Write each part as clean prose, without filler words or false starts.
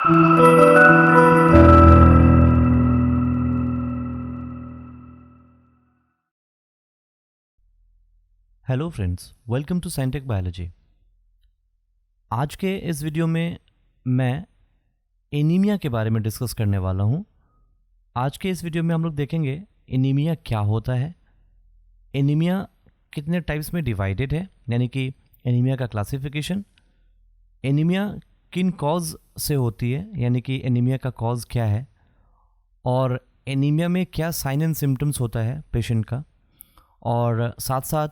Hello friends, welcome to Scientech biology. आज के इस वीडियो में मैं एनीमिया के बारे में डिस्कस करने वाला हूँ। आज के इस वीडियो में हम लोग देखेंगे एनीमिया क्या होता है, एनीमिया कितने टाइप्स में डिवाइडेड है, यानी कि एनीमिया का क्लासिफिकेशन, एनीमिया किन कॉज से होती है, यानी कि एनीमिया का कॉज क्या है, और एनीमिया में क्या साइन एंड सिम्टम्स होता है पेशेंट का, और साथ साथ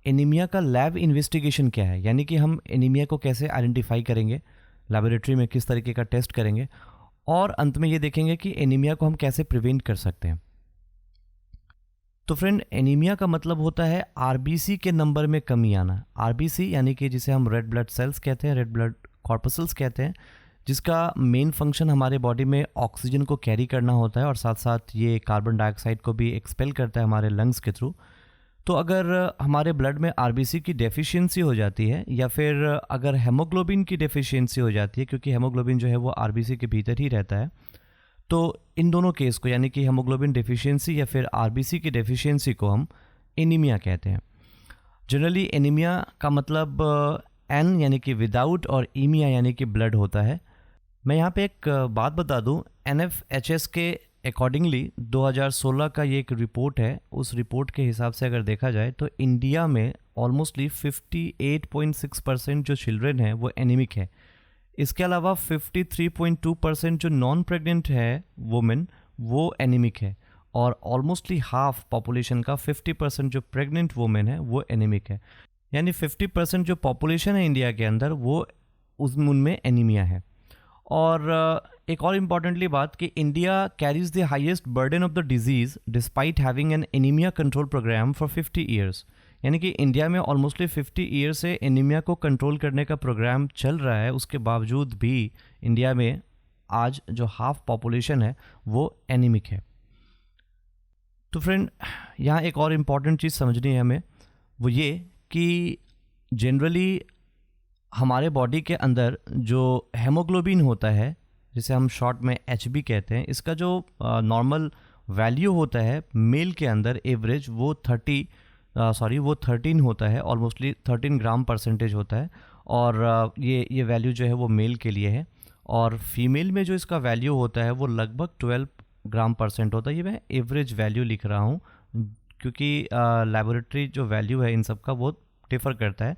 एनीमिया का लैब इन्वेस्टिगेशन क्या है, यानी कि हम एनीमिया को कैसे आइडेंटिफाई करेंगे, लैबोरेटरी में किस तरीके का टेस्ट करेंगे, और अंत में ये देखेंगे कि एनीमिया को हम कैसे प्रिवेंट कर सकते हैं। तो फ्रेंड, एनीमिया का मतलब होता है आरबीसी के नंबर में कमी आना। आरबीसी यानी कि जिसे हम रेड ब्लड सेल्स कहते हैं, रेड ब्लड कॉर्पसल्स कहते हैं, जिसका मेन फंक्शन हमारे बॉडी में ऑक्सीजन को कैरी करना होता है और साथ साथ ये कार्बन डाइऑक्साइड को भी एक्सपेल करता है हमारे लंग्स के थ्रू। तो अगर हमारे ब्लड में आरबीसी की डेफिशिएंसी हो जाती है या फिर अगर हेमोग्लोबिन की डेफिशिएंसी हो जाती है, क्योंकि हेमोग्लोबिन जो है वो आरबीसी के भीतर ही रहता है, तो इन दोनों केस को, यानी कि हेमोग्लोबिन डेफिशिएंसी या फिर आरबीसी की डेफिशिएंसी को हम एनीमिया कहते हैं। जनरली एनीमिया का मतलब एन यानी कि विदाउट और ईमिया यानी कि ब्लड होता है। मैं यहाँ पे एक बात बता दूँ, NFHS के अकॉर्डिंगली 2016 का ये एक रिपोर्ट है। उस रिपोर्ट के हिसाब से अगर देखा जाए तो इंडिया में ऑलमोस्टली 58.6% जो चिल्ड्रन हैं वो एनीमिक है। इसके अलावा 53.2% जो नॉन प्रेग्नेंट है वुमेन वो एनीमिक है, और ऑलमोस्टली हाफ पॉपुलेशन का 50% जो प्रेग्नेंट वुमेन है वो एनीमिक है। यानी 50% जो पॉपुलेशन है इंडिया के अंदर वो उनमें एनीमिया है। और एक और इम्पॉर्टेंटली बात कि India carries the highest burden of the disease despite having an anaemia control programme for 50 years. यानी कि इंडिया में ऑलमोस्टली 50 ईयर से एनीमिया को कंट्रोल करने का प्रोग्राम चल रहा है, उसके बावजूद भी इंडिया में आज जो हाफ पॉपुलेशन है वो एनीमिक है। तो फ्रेंड, यहाँ एक और इम्पॉर्टेंट चीज़ समझनी है हमें, वो ये कि जनरली हमारे बॉडी के अंदर जो हेमोग्लोबिन होता है, जिसे हम शॉर्ट में HB कहते हैं, इसका जो नॉर्मल वैल्यू होता है मेल के अंदर एवरेज वो 13 होता है, ऑलमोस्टली 13 ग्राम परसेंटेज होता है। और ये वैल्यू जो है वो मेल के लिए है, और फीमेल में जो इसका वैल्यू होता है वो लगभग 12 ग्राम परसेंट होता है। ये मैं एवरेज वैल्यू लिख रहा हूँ क्योंकि लैबोरेटरी जो वैल्यू है इन सब का वो डिफ़र करता है।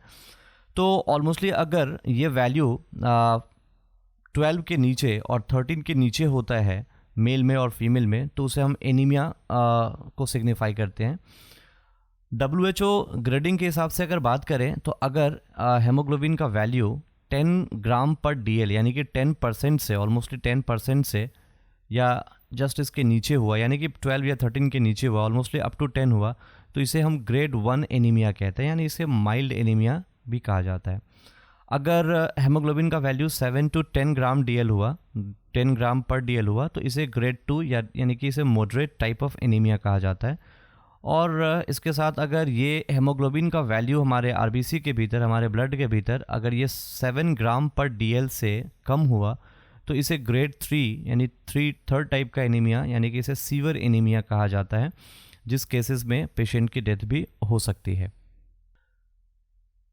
तो ऑलमोस्टली अगर ये वैल्यू 12 के नीचे और 13 के नीचे होता है मेल में और फीमेल में, तो उसे हम एनीमिया को सिग्निफाई करते हैं। WHO ग्रेडिंग के हिसाब से अगर बात करें तो अगर हेमोग्लोबिन का वैल्यू 10 ग्राम पर DL यानी कि 10% से, ऑलमोस्टली 10% से या जस्ट इसके नीचे हुआ, यानी कि 12 या 13 के नीचे हुआ, ऑलमोस्टली अप टू 10 हुआ, तो इसे हम ग्रेड 1 एनीमिया कहते हैं, यानी इसे माइल्ड एनीमिया भी कहा जाता है। अगर हेमोग्लोबिन का वैल्यू 7 to 10 ग्राम DL हुआ, 10 ग्राम पर DL हुआ, तो इसे ग्रेड 2 यानी कि इसे मॉडरेट टाइप ऑफ एनीमिया कहा जाता है। और इसके साथ अगर ये हेमोग्लोबिन का वैल्यू हमारे आरबीसी के भीतर, हमारे ब्लड के भीतर अगर ये 7 ग्राम पर DL से कम हुआ, तो इसे ग्रेड 3 यानी थर्ड टाइप का एनीमिया यानी कि इसे सीवियर एनीमिया कहा जाता है, जिस केसेस में पेशेंट की डेथ भी हो सकती है।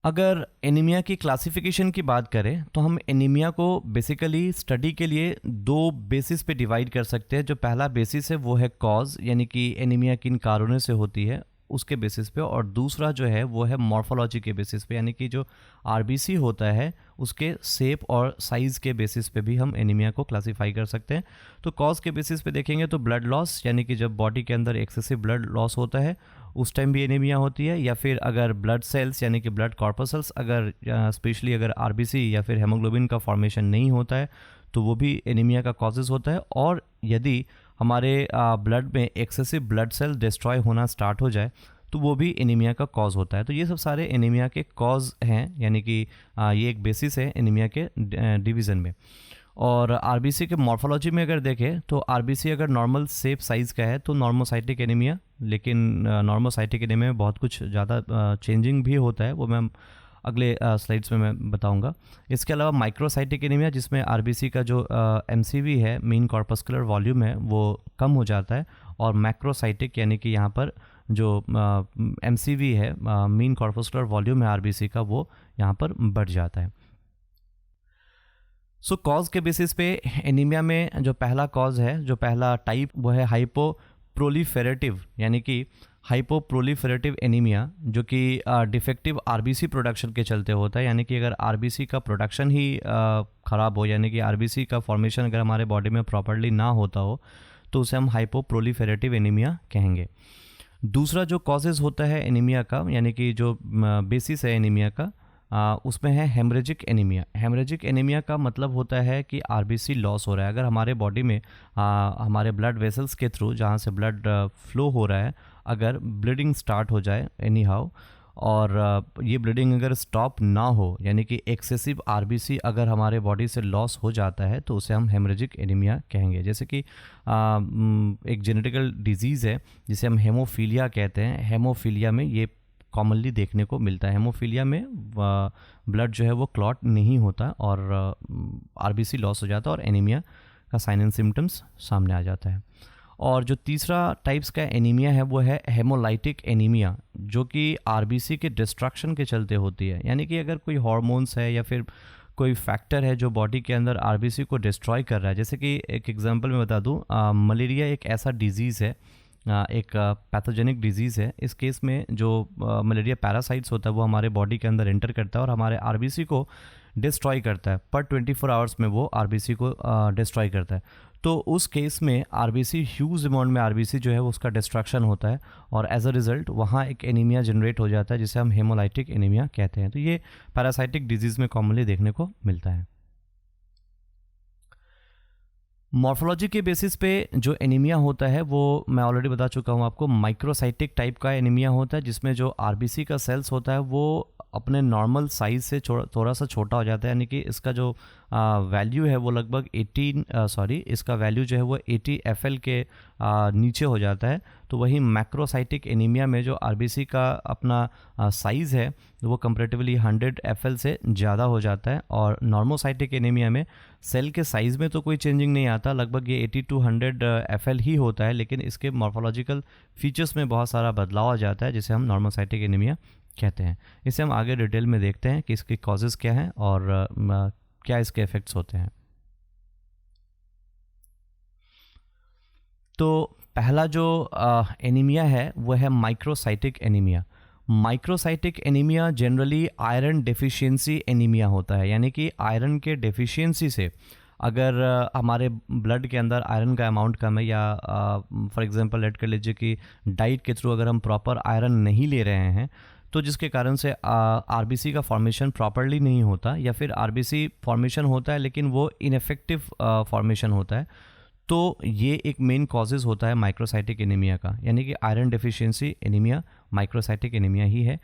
अगर एनीमिया की क्लासिफिकेशन की बात करें तो हम एनीमिया को बेसिकली स्टडी के लिए 2 बेसिस पे डिवाइड कर सकते हैं। जो पहला बेसिस है वो है कॉज, यानी कि एनीमिया किन कारणों से होती है उसके बेसिस पे, और दूसरा जो है वो है मॉर्फोलॉजी के बेसिस पे, यानी कि जो आरबीसी होता है उसके शेप और साइज़ के बेसिस पे भी हम एनीमिया को क्लासीफाई कर सकते हैं। तो कॉज के बेसिस पे देखेंगे तो ब्लड लॉस, यानी कि जब बॉडी के अंदर एक्सेसिव ब्लड लॉस होता है उस टाइम भी एनीमिया होती है, या फिर अगर ब्लड सेल्स यानी कि ब्लड कॉर्पसल्स अगर स्पेशली अगर आरबीसी या फिर हेमोग्लोबिन का फॉर्मेशन नहीं होता है तो वो भी एनीमिया का कॉजेज़ होता है। और यदि हमारे ब्लड में एक्सेसिव ब्लड सेल डिस्ट्रॉय होना स्टार्ट हो जाए तो वो भी एनीमिया का कॉज होता है। तो ये सब सारे एनीमिया के कॉज हैं, यानी कि ये एक बेसिस है एनीमिया के डिवीज़न में। और आरबीसी के मॉर्फोलॉजी में अगर देखें तो आरबीसी अगर नॉर्मल शेप साइज़ का है तो नॉर्मोसाइटिक एनीमिया, लेकिन नॉर्मोसाइटिक एनीमिया में बहुत कुछ ज़्यादा चेंजिंग भी होता है, वो मैं अगले स्लाइड्स में मैं बताऊंगा। इसके अलावा माइक्रोसाइटिक एनीमिया, जिसमें आरबीसी का जो एमसीवी है, मीन कॉर्पस्कुलर वॉल्यूम है, वो कम हो जाता है, और मैक्रोसाइटिक यानी कि यहाँ पर जो एमसीवी है, मीन कॉर्पस्कुलर वॉल्यूम है आरबीसी का, वो यहाँ पर बढ़ जाता है। सो कॉज के बेसिस पे एनीमिया में जो पहला कॉज है, जो पहला टाइप, वो है हाइपोप्रोलिफेरेटिव यानी कि हाइपोप्रोलिफेरेटिव एनीमिया, जो कि डिफेक्टिव आरबीसी प्रोडक्शन के चलते होता है। यानी कि अगर आरबीसी का प्रोडक्शन ही ख़राब हो, यानी कि आरबीसी का फॉर्मेशन अगर हमारे बॉडी में प्रॉपर्ली ना होता हो, तो उसे हम हाइपोप्रोलिफेरेटिव एनीमिया कहेंगे। दूसरा जो कॉजेज़ होता है एनीमिया का, यानी कि जो बेसिस है एनीमिया का, उसमें है हेमरेजिक एनीमिया। हेमरेजिक एनीमिया का मतलब होता है कि आरबीसी लॉस हो रहा है। अगर हमारे बॉडी में हमारे ब्लड वेसल्स के थ्रू जहाँ से ब्लड फ्लो हो रहा है, अगर ब्लीडिंग स्टार्ट हो जाए एनी हाउ, और ये ब्लीडिंग अगर स्टॉप ना हो, यानी कि एक्सेसिव आरबीसी अगर हमारे बॉडी से लॉस हो जाता है, तो उसे हम हेमरेजिक एनीमिया कहेंगे। जैसे कि एक जेनेटिकल डिजीज़ है जिसे हम हेमोफीलिया कहते हैं। हेमोफीलिया में ये कॉमनली देखने को मिलता है। हेमोफीलिया में ब्लड जो है वो क्लॉट नहीं होता और आरबीसी लॉस हो जाता है और एनीमिया का साइन एंड सिम्टम्स सामने आ जाता है। और जो तीसरा टाइप्स का एनीमिया है वो है हेमोलाइटिक एनीमिया, जो कि आरबीसी के डिस्ट्रक्शन के चलते होती है। यानी कि अगर कोई हार्मोन्स है या फिर कोई फैक्टर है जो बॉडी के अंदर आरबीसी को डिस्ट्रॉय कर रहा है। जैसे कि एक एग्जांपल मैं बता दूं, मलेरिया एक ऐसा डिजीज़ है, एक पैथोजेनिक डिजीज़ है। इस केस में जो मलेरिया पैरासाइट्स होता है वो हमारे बॉडी के अंदर एंटर करता है और हमारे आरबीसी को डिस्ट्रॉय करता है। पर 24 आवर्स में वो आरबीसी को डिस्ट्रॉय करता है। तो उस केस में आरबीसी, ह्यूज अमाउंट में आरबीसी जो है वो उसका डिस्ट्रक्शन होता है, और एज अ रिज़ल्ट वहाँ एक एनीमिया जनरेट हो जाता है, जिसे हम हेमोलाइटिक एनीमिया कहते हैं। तो ये पैरासाइटिक डिजीज़ में कॉमनली देखने को मिलता है। मॉर्फोलॉजी के बेसिस पे जो एनीमिया होता है वो मैं ऑलरेडी बता चुका हूँ आपको। माइक्रोसाइटिक टाइप का एनीमिया होता है, जिसमें जो आरबीसी का सेल्स होता है वो अपने नॉर्मल साइज़ से थोड़ा सा छोटा हो जाता है। यानी कि इसका जो वैल्यू है वो लगभग इसका वैल्यू जो है वो 80 FL के नीचे हो जाता है। तो वही मैक्रोसाइटिक एनीमिया में जो आरबीसी का अपना साइज़ है वो कंपैरेटिवली 100 FL से ज़्यादा हो जाता है। और नॉर्मोसाइटिक एनीमिया में सेल के साइज़ में तो कोई चेंजिंग नहीं आता, लगभग ये 80 to 100 FL ही होता है, लेकिन इसके मॉर्फोलॉजिकल फीचर्स में बहुत सारा बदलाव आ जाता है, जिसे हम नॉर्मोसाइटिक एनीमिया कहते हैं। इसे हम आगे डिटेल में देखते हैं कि इसके कॉजेज़ क्या हैं और क्या इसके इफ़ेक्ट्स होते हैं। तो पहला जो एनीमिया है वो है microcytic anaemia. Microcytic anaemia generally iron deficiency anaemia होता है। यानी कि आयरन के डेफिशिएंसी से अगर हमारे ब्लड के अंदर आयरन का अमाउंट कम है, या फॉर एग्जांपल लेट कर लीजिए कि डाइट के थ्रू अगर हम प्रॉपर आयरन नहीं ले रहे हैं, तो जिसके कारण से आरबीसी का फॉर्मेशन प्रॉपरली नहीं होता, या फिर आरबीसी फॉर्मेशन होता है लेकिन वो इनफेक्टिव फॉर्मेशन होता है, तो ये एक मेन कॉजेज़ होता है माइक्रोसाइटिक एनीमिया का। यानी कि iron deficiency anaemia microcytic anaemia ही है।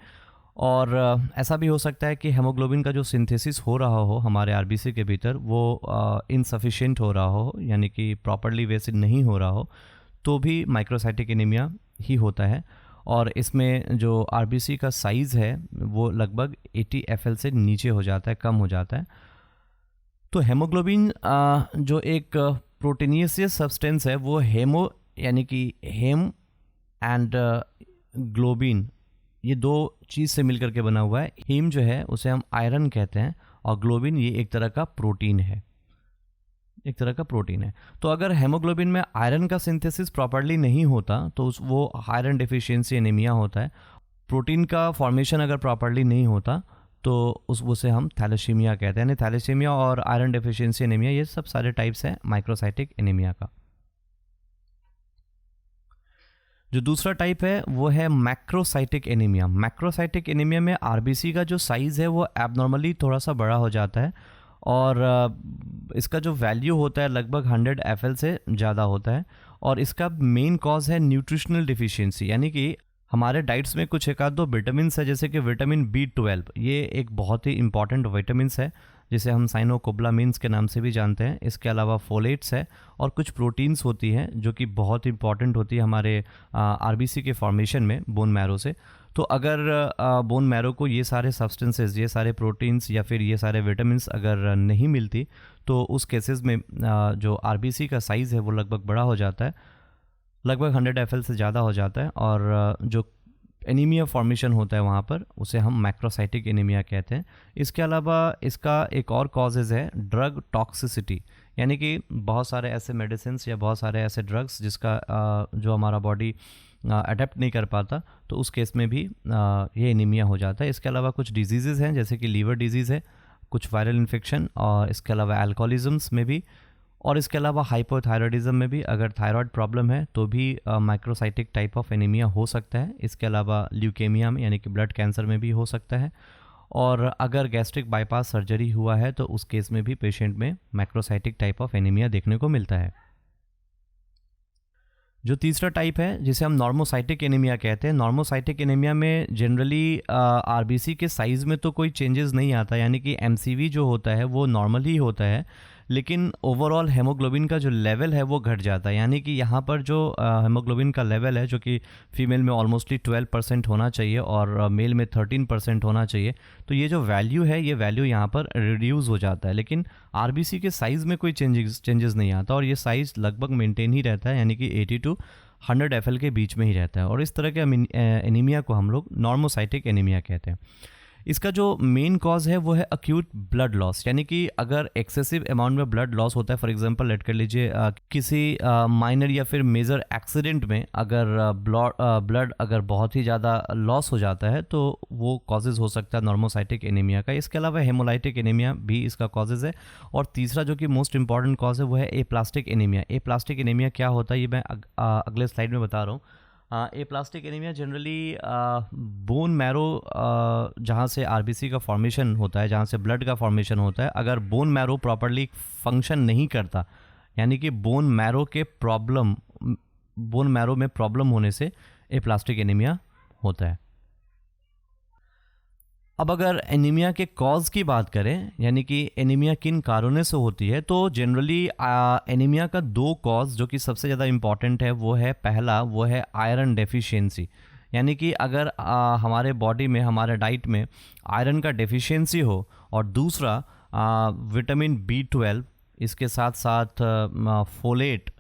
और ऐसा भी हो सकता है कि हेमोग्लोबिन का जो सिंथेसिस हो रहा हो हमारे आरबीसी के भीतर वो इनसफिशिएंट हो रहा हो, यानी कि प्रॉपरली वैसे नहीं हो रहा हो, तो भी माइक्रोसाइटिक एनीमिया ही होता है। और इसमें जो आरबीसी का साइज़ है वो लगभग 80 FL से नीचे हो जाता है, कम हो जाता है। तो हेमोग्लोबिन जो एक प्रोटीनियस सब्सटेंस है, वो हेमो यानी कि हेम एंड ग्लोबिन, ये दो चीज़ से मिलकर के बना हुआ है। हेम जो है उसे हम आयरन कहते हैं, और ग्लोबिन ये एक तरह का प्रोटीन है, तो अगर हेमोग्लोबिन में आयरन का सिंथेसिस प्रॉपर्ली नहीं होता तो वो आयरन डेफिशिएंसी एनीमिया होता है। प्रोटीन का फॉर्मेशन अगर प्रॉपर्ली नहीं होता तो उसे हम थैलेसीमिया कहते हैं। यानी थैलेसीमिया और आयरन डेफिशिएंसी एनीमिया, ये सब सारे टाइप्स हैं माइक्रोसाइटिक एनीमिया का। जो दूसरा टाइप है वो है मैक्रोसाइटिक एनीमिया। मैक्रोसाइटिक एनीमिया में आरबीसी का जो साइज़ है वो एबनॉर्मली थोड़ा सा बड़ा हो जाता है, और इसका जो वैल्यू होता है लगभग 100 FL से ज़्यादा होता है। और इसका मेन कॉज है न्यूट्रिशनल डिफिशियंसी, यानी कि हमारे डाइट्स में कुछ एक आध दो विटामिन है, जैसे कि विटामिन B12, ये एक बहुत ही इंपॉर्टेंट विटामिन है जिसे हम साइनोकोबलामिन्स के नाम से भी जानते हैं। इसके अलावा फोलेट्स है और कुछ प्रोटीन्स होती हैं जो कि बहुत इंपॉर्टेंट होती है हमारे आरबीसी के फॉर्मेशन में बोन मैरो से। तो अगर बोन मैरो को ये सारे सब्सटेंसेस, ये सारे प्रोटीन्स या फिर ये सारे विटामिन्स अगर नहीं मिलती, तो उस केसेस में जो आरबीसी का साइज़ है वो लगभग बड़ा हो जाता है, लगभग 100 FL से ज़्यादा हो जाता है, और जो एनीमिया फॉर्मेशन होता है वहाँ पर, उसे हम मैक्रोसाइटिक एनीमिया कहते हैं। इसके अलावा इसका एक और कॉजेज़ है ड्रग टॉक्सिसिटी, यानी कि बहुत सारे ऐसे मेडिसिन्स या बहुत सारे ऐसे ड्रग्स जिसका जो हमारा बॉडी अडेप्ट नहीं कर पाता, तो उस केस में भी ये एनीमिया हो जाता है। इसके अलावा कुछ डिजीज़ हैं, जैसे कि लीवर डिजीज़ है, कुछ वायरल इन्फेक्शन, और इसके अलावा अल्कोहलिज्म्स में भी, और इसके अलावा हाइपोथायरॉयडिज्म में भी अगर थायराइड प्रॉब्लम है तो भी माइक्रोसाइटिक टाइप ऑफ एनीमिया हो सकता है। इसके अलावा ल्यूकेमिया में, यानी कि ब्लड कैंसर में भी हो सकता है, और अगर गैस्ट्रिक बाईपास सर्जरी हुआ है तो उस केस में भी पेशेंट में माइक्रोसाइटिक टाइप ऑफ एनीमिया देखने को मिलता है। जो तीसरा टाइप है जिसे हम नॉर्मोसाइटिक एनीमिया कहते हैं, नॉर्मोसाइटिक एनीमिया में जनरली आरबीसी के साइज़ में तो कोई चेंजेस नहीं आता, यानी कि एमसीवी जो होता है वो नॉर्मल ही होता है, लेकिन ओवरऑल हेमोग्लोबिन का जो लेवल है वो घट जाता है। यानी कि यहाँ पर जो हेमोग्लोबिन का लेवल है, जो कि फीमेल में ऑलमोस्टली 12% होना चाहिए और मेल में 13% होना चाहिए, तो ये जो वैल्यू है, ये वैल्यू यहाँ पर रिड्यूस हो जाता है, लेकिन आरबीसी के साइज़ में कोई चेंजेस नहीं आता, और ये साइज़ लगभग मेंटेन ही रहता है, यानी कि 80 to 100 FL के बीच में ही रहता है, और इस तरह के एनीमिया को हम लोग नॉर्मोसाइटिक एनीमिया कहते हैं। इसका जो मेन कॉज है वो है अक्यूट ब्लड लॉस, यानी कि अगर एक्सेसिव अमाउंट में ब्लड लॉस होता है, फॉर एग्जांपल लेट कर लीजिए किसी माइनर या फिर मेजर एक्सीडेंट में अगर ब्लड अगर बहुत ही ज़्यादा लॉस हो जाता है, तो वो कॉजेज़ हो सकता है नॉर्मोसाइटिक एनीमिया का। इसके अलावा हेमोलाइटिक एनीमिया भी इसका कॉजेज़ है, और तीसरा जो कि मोस्ट इंपॉर्टेंट कॉज है वो है एप्लास्टिक एनीमिया। एप्लास्टिक एनीमिया क्या होता है ये मैं अगले स्लाइड में बता रहा हूँ। Aplastic anaemia generally bone marrow जहाँ से आरबीसी का फॉर्मेशन होता है, जहाँ से ब्लड का फॉर्मेशन होता है, अगर बोन मैरो प्रॉपरली फंक्शन नहीं करता, यानी कि बोन मैरो में प्रॉब्लम होने से एप्लास्टिक एनीमिया होता है। अब अगर एनीमिया के कॉज की बात करें, यानी कि एनीमिया किन कारणों से होती है, तो जनरली एनीमिया का दो कॉज जो कि सबसे ज़्यादा इम्पॉर्टेंट है वो है, पहला वो है आयरन डेफिशिएंसी, यानी कि अगर हमारे बॉडी में, हमारे डाइट में आयरन का डेफिशिएंसी हो, और दूसरा विटामिन B12, इसके साथ साथ फोलेट,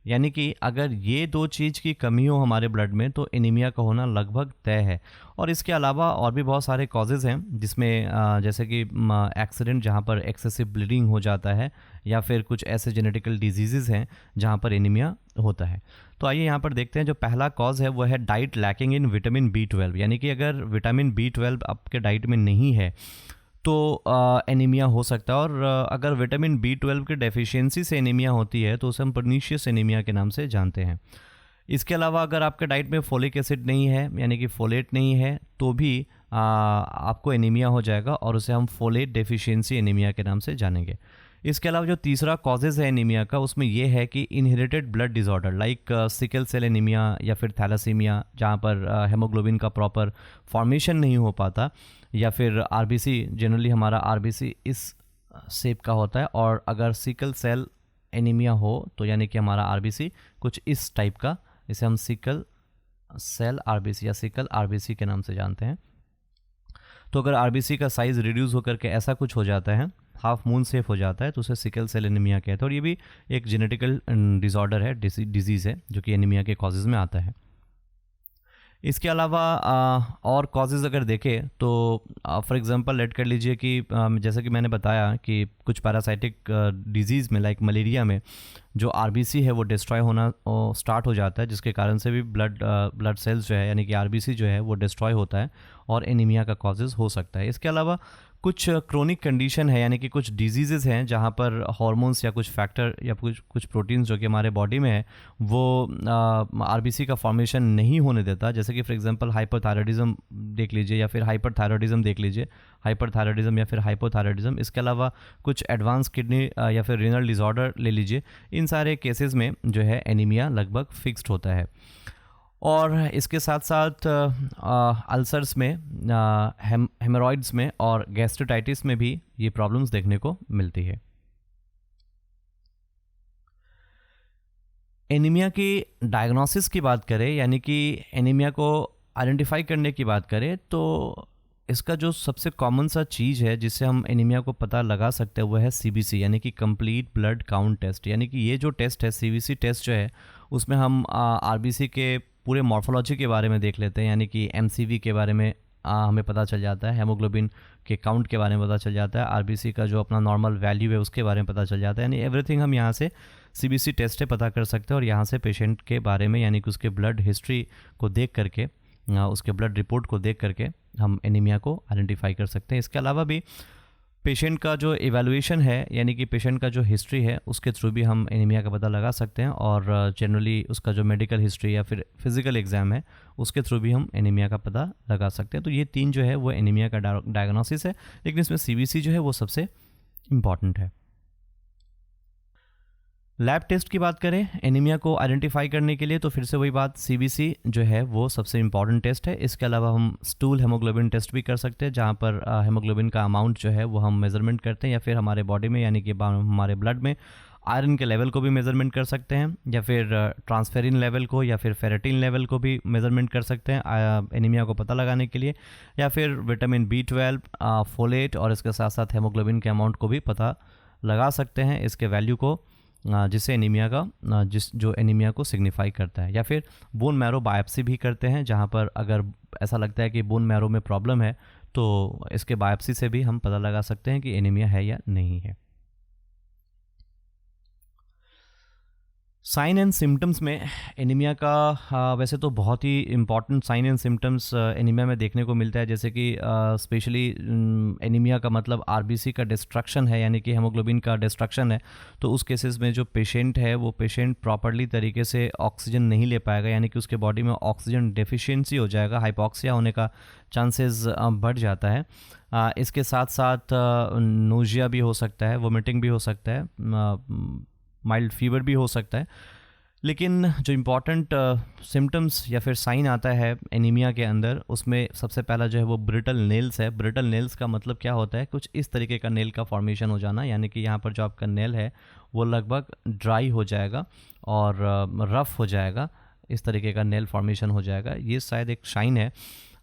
यानी कि अगर ये दो चीज़ की कमी हो हमारे ब्लड में तो एनीमिया का होना लगभग तय है। और इसके अलावा और भी बहुत सारे कॉजेज़ हैं, जिसमें जैसे कि एक्सीडेंट जहाँ पर एक्सेसिव ब्लीडिंग हो जाता है, या फिर कुछ ऐसे जेनेटिकल डिजीज़ हैं जहाँ पर एनीमिया होता है। तो आइए यहाँ पर देखते हैं। जो पहला कॉज है वो है diet lacking in vitamin B12, यानी कि अगर विटामिन B12 आपके डाइट में नहीं है तो एनीमिया हो सकता है, और अगर विटामिन B12 की डेफिशिएंसी से एनीमिया होती है तो उसे हम पर्नीशियस एनीमिया के नाम से जानते हैं। इसके अलावा अगर आपके डाइट में फोलिक एसिड नहीं है, यानी कि फोलेट नहीं है, तो भी आपको एनीमिया हो जाएगा, और उसे हम फोलेट डेफिशिएंसी एनीमिया के नाम से जानेंगे। इसके अलावा जो तीसरा कॉजेज़ है एनीमिया का, उसमें यह है कि inherited blood disorder like sickle cell anaemia या फिर थैलासीमिया, जहाँ पर हेमोग्लोबिन का प्रॉपर फॉर्मेशन नहीं हो पाता, या फिर आरबीसी, जनरली हमारा आरबीसी इस शेप का होता है, और अगर सिकल सेल एनीमिया हो तो यानी कि हमारा आरबीसी कुछ इस टाइप का, इसे हम सिकल सेल आरबीसी या सिकल आरबीसी के नाम से जानते हैं। तो अगर आरबीसी का साइज़ रिड्यूस होकर के ऐसा कुछ हो जाता है, हाफ मून सेफ हो जाता है, तो उसे सिकल सेल एनीमिया कहते हैं, और ये भी एक जेनेटिकल डिसऑर्डर है, डिजीज़ है, जो कि एनीमिया के कॉजेज़ में आता है। इसके अलावा और कॉजेज़ अगर देखें तो फॉर एग्जांपल लेट कर लीजिए कि जैसा कि मैंने बताया कि कुछ पैरासाइटिक डिजीज़ में लाइक मलेरिया में जो आरबीसी है वो डिस्ट्रॉय होना स्टार्ट हो जाता है, जिसके कारण से भी ब्लड सेल्स जो है, यानी कि आरबीसी जो है वो डिस्ट्रॉय होता है, और एनीमिया का कॉजेज़ हो सकता है। इसके अलावा कुछ क्रोनिक कंडीशन है, यानी कि कुछ डिजीज़ हैं जहाँ पर हार्मोन्स या कुछ फैक्टर या कुछ प्रोटीन्स जो कि हमारे बॉडी में है वो आरबीसी का फॉर्मेशन नहीं होने देता, जैसे कि फॉर एग्जांपल हाइपरथायरॉयडिज्म देख लीजिए, या फिर हाइपरथायरॉयडिज्म देख लीजिए, हाइपरथायरॉयडिज्म या फिर हाइपोथायरॉयडिज्म। इसके अलावा कुछ एडवांस किडनी या फिर रीनल डिसऑर्डर ले लीजिए। इन सारे केसेस में जो है एनीमिया लगभग फिक्स्ड होता है। और इसके साथ साथ अल्सर्स में, हेमोरॉइड्स में और गैस्ट्रोटाइटिस में भी ये प्रॉब्लम्स देखने को मिलती है। एनीमिया की डायग्नोसिस की बात करें, यानी कि एनीमिया को आइडेंटिफाई करने की बात करें तो इसका जो सबसे कॉमन सा चीज़ है जिससे हम एनीमिया को पता लगा सकते हैं वो है सीबीसी यानी कि कंप्लीट ब्लड काउंट टेस्ट। यानी कि ये जो टेस्ट है सीबीसी टेस्ट जो है उसमें हम आरबीसी के पूरे मॉर्फोलॉजी के बारे में देख लेते हैं, यानी कि एमसीवी के बारे में हमें पता चल जाता है, हेमोग्लोबिन के काउंट के बारे में पता चल जाता है, आरबीसी का जो अपना नॉर्मल वैल्यू है उसके बारे में पता चल जाता है। यानी एवरीथिंग हम यहाँ से सीबीसी टेस्ट से पता कर सकते हैं और यहाँ से पेशेंट के बारे में यानी कि उसके ब्लड हिस्ट्री को देख करके, उसके ब्लड रिपोर्ट को देख करके हम एनीमिया को आइडेंटिफाई कर सकते हैं। इसके अलावा भी पेशेंट का जो इवैल्यूएशन है यानी कि पेशेंट का जो हिस्ट्री है उसके थ्रू भी हम एनीमिया का पता लगा सकते हैं और जनरली उसका जो मेडिकल हिस्ट्री या फिर फिजिकल एग्जाम है उसके थ्रू भी हम एनीमिया का पता लगा सकते हैं। तो ये 3 जो है वो एनीमिया का डायग्नोसिस है, लेकिन इसमें सीबीसी जो है वो सबसे इम्पॉर्टेंट है। लैब टेस्ट की बात करें एनीमिया को आइडेंटिफाई करने के लिए तो फिर से वही बात, सीबीसी जो है वो सबसे इम्पॉर्टेंट टेस्ट है। इसके अलावा हम स्टूल हेमोग्लोबिन टेस्ट भी कर सकते हैं जहाँ पर हेमोग्लोबिन का अमाउंट जो है वो हम मेजरमेंट करते हैं, या फिर हमारे बॉडी में यानी कि हमारे ब्लड में आयरन के लेवल को भी मेजरमेंट कर सकते हैं, या फिर ट्रांसफेरिन लेवल को या फिर फेरेटिन लेवल को भी मेजरमेंट कर सकते हैं एनीमिया को पता लगाने के लिए, या फिर विटामिन B12, फोलेट और इसके साथ साथ हेमोग्लोबिन के अमाउंट को भी पता लगा सकते हैं, इसके वैल्यू को, जिससे एनीमिया का जो एनीमिया को सिग्निफाई करता है। या फिर बोन मैरो बायोप्सी भी करते हैं जहाँ पर अगर ऐसा लगता है कि बोन मैरो में प्रॉब्लम है तो इसके बायोप्सी से भी हम पता लगा सकते हैं कि एनीमिया है या नहीं है। साइन एंड सिम्टम्स में एनीमिया का वैसे तो बहुत ही important sign and symptoms anaemia में देखने को मिलता है, जैसे कि स्पेशली एनीमिया का मतलब आरबीसी का डिस्ट्रक्शन है यानी कि हेमोग्लोबिन का डिस्ट्रक्शन है। तो उस केसेस में जो पेशेंट है वो पेशेंट प्रॉपरली तरीके से ऑक्सीजन नहीं ले पाएगा, यानी कि उसके बॉडी में ऑक्सीजन डेफिशिएंसी हो जाएगा, हाइपोक्सिया होने का चांसेस बढ़ जाता है। इसके साथ साथ नोजिया भी हो सकता है, वोमिटिंग भी हो सकता है, माइल्ड फीवर भी हो सकता है। लेकिन जो इम्पॉर्टेंट सिम्टम्स या फिर साइन आता है एनीमिया के अंदर उसमें सबसे पहला जो है वो ब्रिटल नेल्स है। ब्रिटल नेल्स का मतलब क्या होता है, कुछ इस तरीके का नेल का फॉर्मेशन हो जाना, यानी कि यहाँ पर जो आपका नेल है वो लगभग ड्राई हो जाएगा और रफ हो जाएगा, इस तरीके का नेल फॉर्मेशन हो जाएगा। ये शायद एक साइन है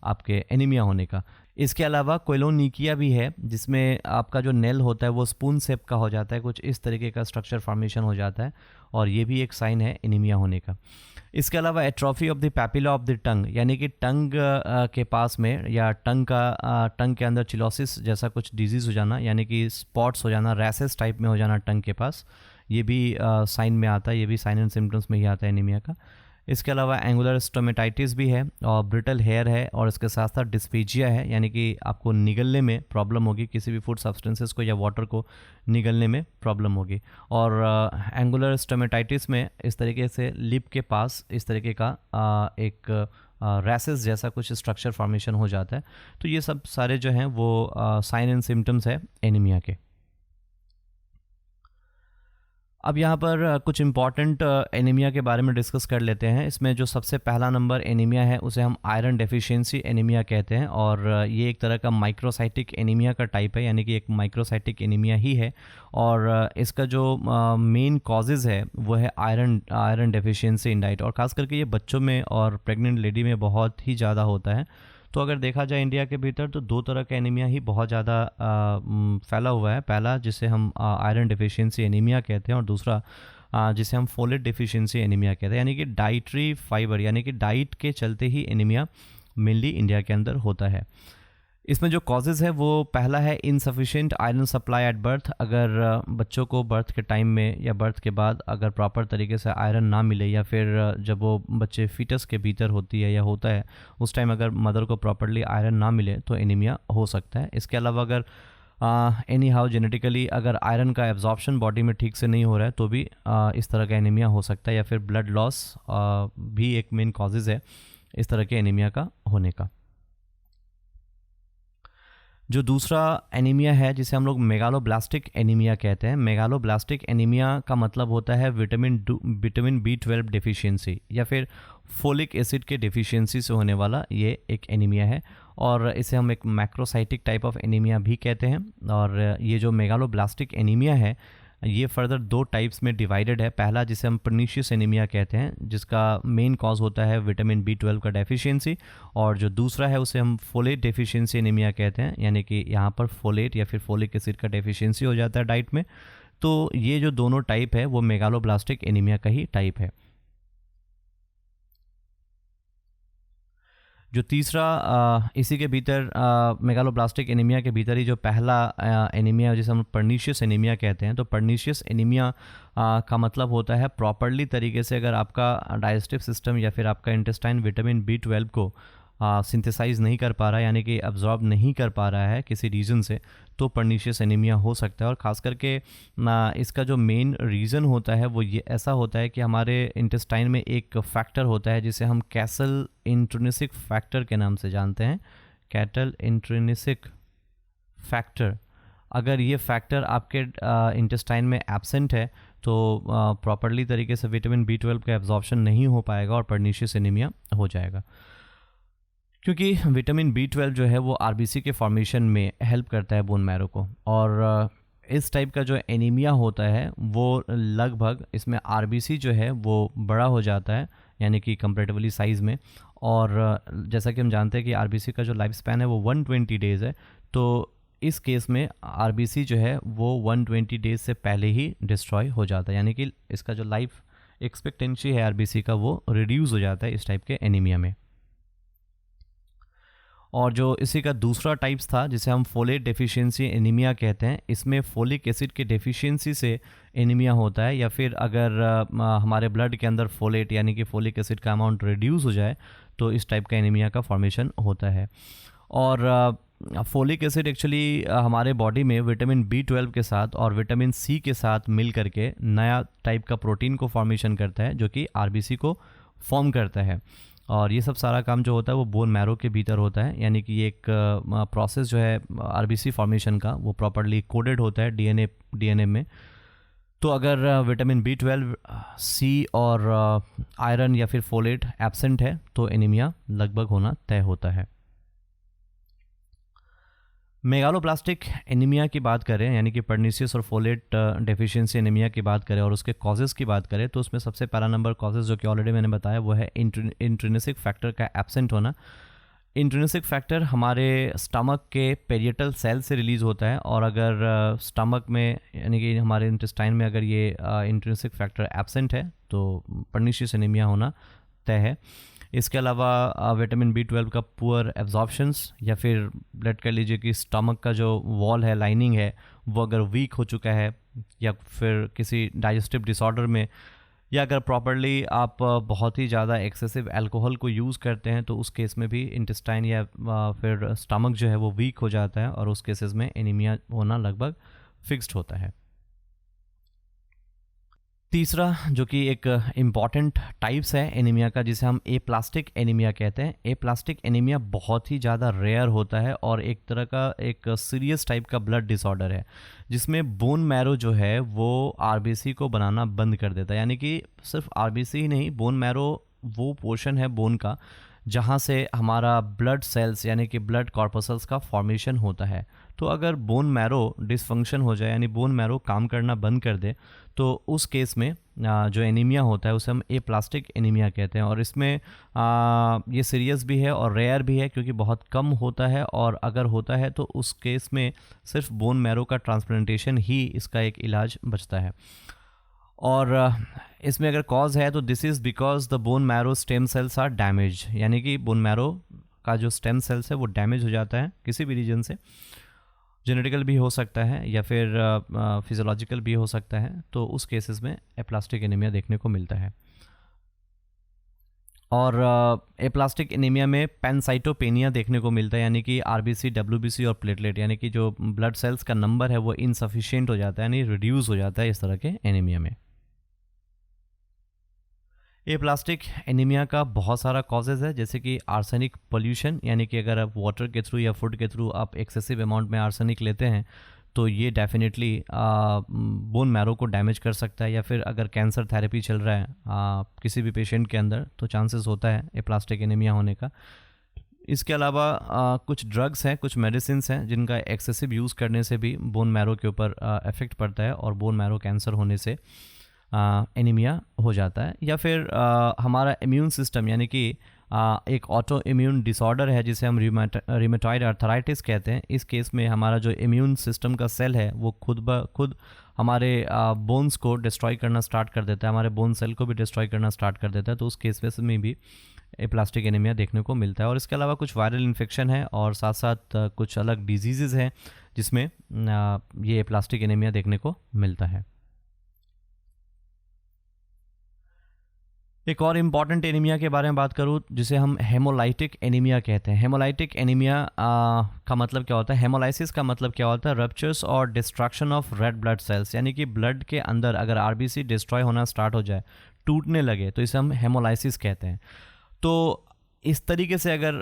आपके एनीमिया होने का। इसके अलावा कोइलोनिकिया भी है जिसमें आपका जो नेल होता है वो स्पून शेप का हो जाता है, कुछ इस तरीके का स्ट्रक्चर फॉर्मेशन हो जाता है और ये भी एक साइन है एनीमिया होने का। इसके अलावा atrophy of the papilla of the tongue, यानी कि टंग के पास में या टंग के अंदर चिलोसिस जैसा कुछ डिजीज़ हो जाना, यानी कि स्पॉट्स हो जाना, रैसेस टाइप में हो जाना टंग के पास, ये भी साइन में आता है, ये भी साइन एंड सिम्टम्स में ही आता है एनीमिया का। इसके अलावा एंगुलर स्टोमेटाइटिस भी है और ब्रिटल हेयर है और इसके साथ साथ डिस्पेजिया है, यानी कि आपको निगलने में प्रॉब्लम होगी, किसी भी फूड सब्सटेंसेस को या वाटर को निगलने में प्रॉब्लम होगी। और एंगुलर स्टोमेटाइटिस में इस तरीके से लिप के पास इस तरीके का एक रैसेस जैसा कुछ स्ट्रक्चर फॉर्मेशन हो जाता है। तो ये सब सारे जो हैं वो साइन एंड सिम्टम्स है एनीमिया के। अब यहाँ पर कुछ इम्पॉर्टेंट एनीमिया के बारे में डिस्कस कर लेते हैं। इसमें जो सबसे पहला नंबर एनीमिया है उसे हम आयरन डेफिशिएंसी एनीमिया कहते हैं और ये एक तरह का माइक्रोसाइटिक एनीमिया का टाइप है, यानी कि एक माइक्रोसाइटिक एनीमिया ही है। और इसका जो मेन कॉजेज़ है वो है आयरन डेफिशिएंसी इन डाइट, और ख़ास करके ये बच्चों में और प्रेग्नेंट लेडी में बहुत ही ज़्यादा होता है। तो अगर देखा जाए इंडिया के भीतर तो 2 तरह का एनीमिया ही बहुत ज़्यादा फैला हुआ है। पहला जिसे हम आयरन डेफिशिएंसी एनीमिया कहते हैं और दूसरा जिसे हम फोलेट डेफिशिएंसी एनीमिया कहते हैं, यानी कि डाइटरी फाइबर यानी कि डाइट के चलते ही एनीमिया मेनली इंडिया के अंदर होता है। इसमें जो कॉजेज़ है वो पहला है insufficient iron supply at birth. अगर बच्चों को बर्थ के टाइम में या बर्थ के बाद अगर प्रॉपर तरीके से आयरन ना मिले, या फिर जब वो बच्चे फीटस के भीतर होती है या होता है उस टाइम अगर मदर को प्रॉपरली आयरन ना मिले तो एनीमिया हो सकता है। इसके अलावा अगर एनी हाउ जेनेटिकली अगर आयरन का एब्जॉर्प्शन बॉडी में ठीक से नहीं हो रहा है तो भी इस तरह का एनीमिया हो सकता है, या फिर ब्लड लॉस भी एक मेन कॉजेज़ है इस तरह के एनीमिया का होने का। जो दूसरा एनीमिया है जिसे हम लोग मेगालोब्लास्टिक एनीमिया कहते हैं। मेगालोब्लास्टिक एनीमिया का मतलब होता है विटामिन B12 डेफिशिएंसी या फिर फोलिक एसिड के डेफिशिएंसी से होने वाला ये एक एनीमिया है, और इसे हम एक मैक्रोसाइटिक टाइप ऑफ एनीमिया भी कहते हैं। और ये जो मेगालोब्लास्टिक एनीमिया है ये फर्दर 2 टाइप्स में डिवाइडेड है। पहला जिसे हम पर्नीशियस एनीमिया कहते हैं, जिसका मेन कॉज होता है विटामिन B12 का डेफिशिएंसी, और जो दूसरा है उसे हम फोलेट डेफिशिएंसी एनीमिया कहते हैं, यानी कि यहाँ पर फोलेट या फिर फोलिक एसिड का डेफिशिएंसी हो जाता है डाइट में। तो ये जो दोनों टाइप है वो मेगालोब्लास्टिक एनीमिया का ही टाइप है। जो तीसरा इसी के भीतर मेगालोब्लास्टिक एनीमिया के भीतर ही जो पहला एनीमिया जिसे हम पर्नीशियस एनीमिया कहते हैं, तो पर्नीशियस एनीमिया का मतलब होता है प्रॉपरली तरीके से अगर आपका डाइजेस्टिव सिस्टम या फिर आपका इंटेस्टाइन विटामिन B12 को सिंथेसाइज नहीं कर पा रहा है, यानी कि अब्जॉर्ब नहीं कर पा रहा है किसी रीज़न से, तो पर्नीशियस एनीमिया हो सकता है। और ख़ास करके इसका जो मेन रीज़न होता है वो ये ऐसा होता है कि हमारे इंटेस्टाइन में एक फैक्टर होता है जिसे हम कैसल इंट्रिंसिक फैक्टर के नाम से जानते हैं। कैटल इंट्रिंसिक फैक्टर, अगर ये फैक्टर आपके इंटेस्टाइन में एब्सेंट है तो प्रॉपरली तरीके से विटामिन B12 का एब्जॉर्प्शन नहीं हो पाएगा और पर्नीशियस एनीमिया हो जाएगा। क्योंकि विटामिन B12 जो है वो आरबीसी के फॉर्मेशन में हेल्प करता है बोन मैरो को, और इस टाइप का जो एनीमिया होता है वो लगभग इसमें आरबीसी जो है वो बड़ा हो जाता है, यानी कि कंपैरेटिवली साइज़ में। और जैसा कि हम जानते हैं कि आरबीसी का जो लाइफ स्पैन है वो 120 डेज़ है, तो इस केस में आरबीसी जो है वो 120 डेज़ से पहले ही डिस्ट्रॉय हो जाता है, यानी कि इसका जो लाइफ एक्सपेक्टेंसी है आरबीसी का वो रिड्यूस हो जाता है इस टाइप के एनीमिया में। और जो इसी का दूसरा टाइप्स था जिसे हम फोलेट डेफिशिएंसी एनीमिया कहते हैं, इसमें फोलिक एसिड के डेफिशिएंसी से एनीमिया होता है, या फिर अगर हमारे ब्लड के अंदर फोलेट यानी कि फोलिक एसिड का अमाउंट रिड्यूस हो जाए तो इस टाइप का एनीमिया का फॉर्मेशन होता है। और फोलिक एसिड एक्चुअली हमारे बॉडी में विटामिन B12 के साथ और विटामिन C के साथ मिल करके नया टाइप का प्रोटीन को फॉर्मेशन करता है जो कि आरबीसी को फॉर्म करता है। और ये सब सारा काम जो होता है वो बोन मैरो के भीतर होता है, यानी कि ये एक प्रोसेस जो है आरबीसी फॉर्मेशन का वो प्रॉपर्ली कोडेड होता है डीएनए में। तो अगर विटामिन B12, C और आयरन या फिर फोलेट एब्सेंट है तो एनीमिया लगभग होना तय होता है। मेगालोब्लास्टिक एनीमिया की बात करें, यानी कि पर्नीशियस और फोलेट डेफिशिएंसी एनीमिया की बात करें और उसके कॉजेज़ की बात करें, तो उसमें सबसे पहला नंबर कॉजेज़ जो कि ऑलरेडी मैंने बताया वो है इंट्रिंसिक फैक्टर का एब्सेंट होना। इंट्रिंसिक फैक्टर हमारे स्टमक के पेरिएटल सेल से रिलीज़ होता है, और अगर स्टमक में यानी कि हमारे इंटेस्टाइन में अगर ये इंट्रिंसिक फैक्टर एब्सेंट है तो पर्नीशियस एनीमिया होना तय है। इसके अलावा विटामिन B12 का पुअर एब्जॉर्प्शंस, या फिर ब्लड कह लीजिए कि स्टमक का जो वॉल है, लाइनिंग है, वो अगर वीक हो चुका है, या फिर किसी डाइजेस्टिव डिसऑर्डर में, या अगर प्रॉपरली आप बहुत ही ज़्यादा एक्सेसिव अल्कोहल को यूज़ करते हैं तो उस केस में भी इंटेस्टाइन या फिर स्टमक जो है वो वीक हो जाता है और उस केसेस में एनीमिया होना लगभग फिक्स्ड होता है। तीसरा जो कि एक इम्पॉर्टेंट टाइप्स है एनीमिया का जिसे हम एप्लास्टिक एनीमिया कहते हैं। एप्लास्टिक एनीमिया बहुत ही ज़्यादा रेयर होता है और एक तरह का एक सीरियस टाइप का ब्लड डिसऑर्डर है जिसमें बोन मैरो जो है वो आरबीसी को बनाना बंद कर देता है। यानी कि सिर्फ आरबीसी ही नहीं, बोन मैरो वो पोर्शन है बोन का जहाँ से हमारा ब्लड सेल्स यानी कि ब्लड कॉर्पसल्स का फॉर्मेशन होता है। तो अगर बोन मैरो डिसफंक्शन हो जाए यानी बोन मैरो काम करना बंद कर दे तो उस केस में जो एनीमिया होता है उसे हम एप्लास्टिक एनीमिया कहते हैं। और इसमें ये सीरियस भी है और रेयर भी है क्योंकि बहुत कम होता है, और अगर होता है तो उस केस में सिर्फ बोन मैरो का ट्रांसप्लांटेशन ही इसका एक इलाज बचता है। और इसमें अगर कॉज है तो this is because the bone marrow stem cells are damage, यानी कि बोन मैरो का जो स्टेम सेल्स है वो डैमेज हो जाता है किसी भी रीजन से, जेनेटिकल भी हो सकता है या फिर फिजियोलॉजिकल भी हो सकता है, तो उस केसेस में एप्लास्टिक एनीमिया देखने को मिलता है। और एप्लास्टिक एनीमिया में पैनसाइटोपेनिया देखने को मिलता है, यानी कि आरबीसी, डब्ल्यूबीसी और प्लेटलेट यानी कि जो ब्लड सेल्स का नंबर है वो इनसफिशिएंट हो जाता है, यानी रिड्यूस हो जाता है इस तरह के एनीमिया में। एप्लास्टिक एनीमिया का बहुत सारा कॉजेज़ है, जैसे कि आर्सेनिक पोल्यूशन, यानी कि अगर आप वाटर के थ्रू या फूड के थ्रू आप एक्सेसिव अमाउंट में आर्सेनिक लेते हैं तो ये डेफिनेटली बोन मैरो को डैमेज कर सकता है। या फिर अगर कैंसर थेरेपी चल रहा है किसी भी पेशेंट के अंदर तो चांसेस होता है एप्लास्टिक एनीमिया होने का। इसके अलावा कुछ ड्रग्स हैं, कुछ मेडिसिन्स हैं जिनका एक्सेसिव यूज़ करने से भी बोन मैरो के ऊपर इफ़ेक्ट पड़ता है और बोन मैरो कैंसर होने से एनीमिया हो जाता है। या फिर हमारा इम्यून सिस्टम यानी कि एक ऑटो इम्यून डिसऑर्डर है जिसे हम रिमेटॉइड आर्थराइटिस कहते हैं। इस केस में हमारा जो इम्यून सिस्टम का सेल है वो खुद ब खुद हमारे बोन्स को डिस्ट्रॉय करना स्टार्ट कर देता है, हमारे बोन सेल को भी डिस्ट्रॉय करना स्टार्ट कर देता है। तो उस केस में भी एप्लास्टिक एनीमिया देखने को मिलता है। और इसके अलावा कुछ वायरल इन्फेक्शन है और साथ साथ कुछ अलग डिजीज़ हैं जिसमें ये एप्लास्टिक एनीमिया देखने को मिलता है। एक और इम्पॉर्टेंट एनीमिया के बारे में बात करूँ जिसे हम हेमोलाइटिक एनीमिया कहते हैं। हेमोलाइटिक एनीमिया का मतलब क्या होता है? हेमोलाइसिस का मतलब क्या होता है? रप्चर्स और destruction of red blood cells, यानी कि ब्लड के अंदर अगर आरबीसी डिस्ट्रॉय होना स्टार्ट हो जाए, टूटने लगे, तो इसे हम हेमोलाइसिस कहते हैं। तो इस तरीके से अगर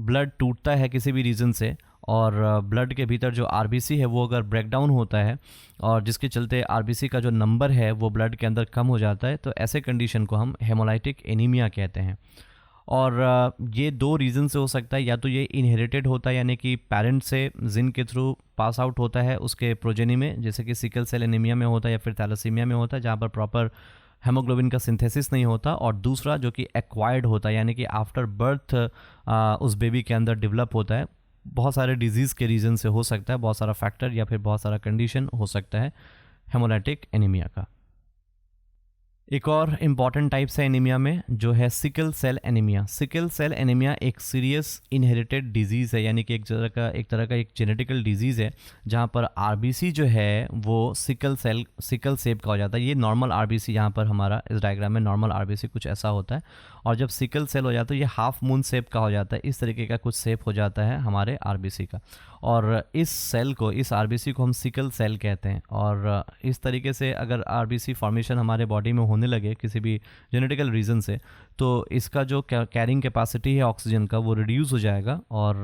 ब्लड टूटता है किसी भी रीज़न से और ब्लड के भीतर जो आरबीसी है वो अगर ब्रेकडाउन होता है और जिसके चलते आरबीसी का जो नंबर है वो ब्लड के अंदर कम हो जाता है, तो ऐसे कंडीशन को हम हेमोलाइटिक एनीमिया कहते हैं। और ये दो रीज़न से हो सकता है, या तो ये इनहेरिटेड होता है यानी कि पेरेंट से जिन के थ्रू पास आउट होता है उसके प्रोजेनी में, जैसे कि सिकल सेल एनीमिया में होता है या फिर थैलेसीमिया में होता है जहाँ पर प्रॉपर हेमोग्लोबिन का सिंथेसिस नहीं होता। और दूसरा जो कि एक्वायर्ड होता है यानी कि आफ्टर बर्थ उस बेबी के अंदर डेवलप होता है। बहुत सारे डिजीज़ के रीज़न से हो सकता है, बहुत सारा फैक्टर या फिर बहुत सारा कंडीशन हो सकता है हेमोलाइटिक एनीमिया का। एक और इम्पॉर्टेंट टाइप्स है एनीमिया में जो है sickle cell anaemia. Sickle cell anaemia एक सीरियस इनहेरिटेड डिजीज़ है, यानी कि एक तरह का एक जेनेटिकल डिजीज़ है जहाँ पर आरबीसी जो है वो सिकल शेप का हो जाता है। ये नॉर्मल आरबीसी, यहाँ पर हमारा इस डायग्राम में नॉर्मल आरबीसी कुछ ऐसा होता है, और जब सिकल सेल हो जाता है ये हाफ मून शेप का हो जाता है। इस तरीके का कुछ शेप हो जाता है हमारे आरबीसी का, और इस सेल को, इस आरबीसी को हम सिकल सेल कहते हैं। और इस तरीके से अगर आरबीसी फॉर्मेशन हमारे बॉडी में होने लगे किसी भी जेनेटिकल रीज़न से, तो इसका जो कैरिंग कैपेसिटी है ऑक्सीजन का वो रिड्यूस हो जाएगा और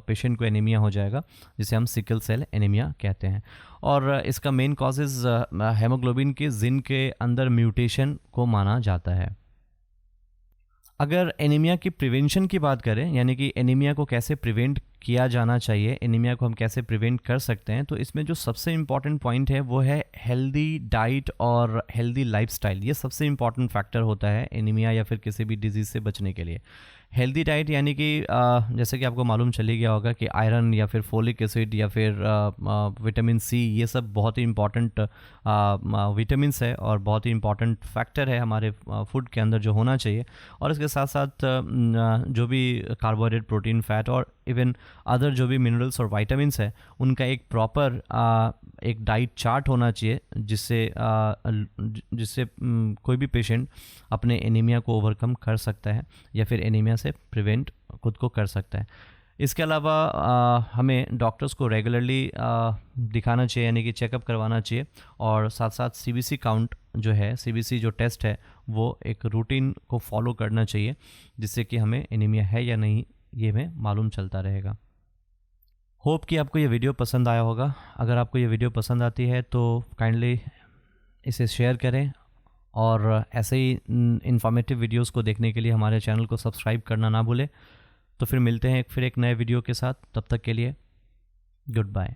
पेशेंट को एनीमिया हो जाएगा, जिसे हम सिकल सेल एनीमिया कहते हैं। और इसका मेन कॉजेज़ हेमोग्लोबिन के जिन के अंदर म्यूटेशन को माना जाता है। अगर एनीमिया की प्रिवेंशन की बात करें, यानी कि एनीमिया को कैसे प्रिवेंट किया जाना चाहिए, एनीमिया को हम कैसे प्रिवेंट कर सकते हैं, तो इसमें जो सबसे इम्पॉर्टेंट पॉइंट है वो है हेल्दी डाइट और हेल्दी लाइफस्टाइल। ये सबसे इम्पॉर्टेंट फैक्टर होता है एनीमिया या फिर किसी भी डिजीज़ से बचने के लिए। हेल्दी डाइट यानी कि जैसे कि आपको मालूम चली गया होगा कि आयरन या फिर फोलिक एसिड या फिर विटामिन सी, ये सब बहुत ही इम्पॉर्टेंट विटामिन्स है और बहुत ही इम्पॉर्टेंट फैक्टर है हमारे फूड के अंदर जो होना चाहिए। और इसके साथ साथ जो भी कार्बोहाइड्रेट, प्रोटीन, फैट और इवन अदर जो भी मिनरल्स और वाइटामिन्स है उनका एक प्रॉपर एक डाइट चार्ट होना चाहिए, जिससे कोई भी पेशेंट अपने एनीमिया को ओवरकम कर सकता है या फिर एनीमिया से प्रिवेंट खुद को कर सकता है। इसके अलावा हमें डॉक्टर्स को रेगुलरली दिखाना चाहिए, यानी कि चेकअप करवाना चाहिए, और साथ साथ सीबीसी काउंट जो है, सीबीसी जो टेस्ट है वो एक रूटीन को फॉलो करना चाहिए, जिससे कि हमें एनीमिया है या नहीं ये हमें मालूम चलता रहेगा। होप कि आपको ये वीडियो पसंद आया होगा। अगर आपको ये वीडियो पसंद आती है तो काइंडली इसे शेयर करें, और ऐसे ही इन्फॉर्मेटिव वीडियोस को देखने के लिए हमारे चैनल को सब्सक्राइब करना ना भूलें। तो फिर मिलते हैं फिर एक नए वीडियो के साथ, तब तक के लिए गुड बाय।